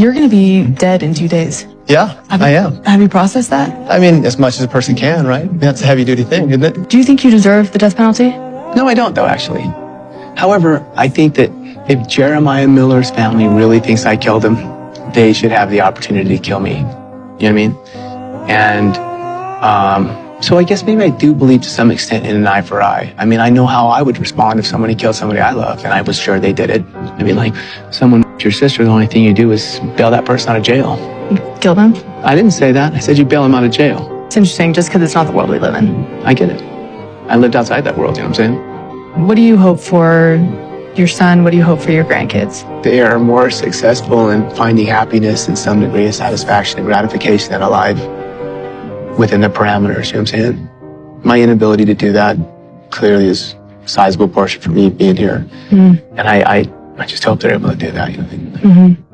You're going to be dead in 2 days. Yeah, I am. Have you processed that? I mean, as much as a person can, right? That's a heavy-duty thing, isn't it? Do you think you deserve the death penalty? No, I don't, though, actually. However, I think that if Jeremiah Miller's family really thinks I killed him, they should have the opportunity to kill me. You know what I mean? And so I guess maybe I do believe to some extent in an eye for eye. I mean, I know how I would respond if somebody killed somebody I love, and I was sure they did it. I mean, like, someone your sister, the only thing you do is bail that person out of jail. You killed him? I didn't say that. I said you bail him out of jail. It's interesting just because it's not the world we live in. I get it. I lived outside that world, you know what I'm saying? What do you hope for your son? What do you hope for your grandkids? They are more successful in finding happiness and some degree of satisfaction and gratification in a life within the parameters, you know what I'm saying? My inability to do that clearly is a sizable portion for me being here. And I just hope they're able to do that, you know what I mean?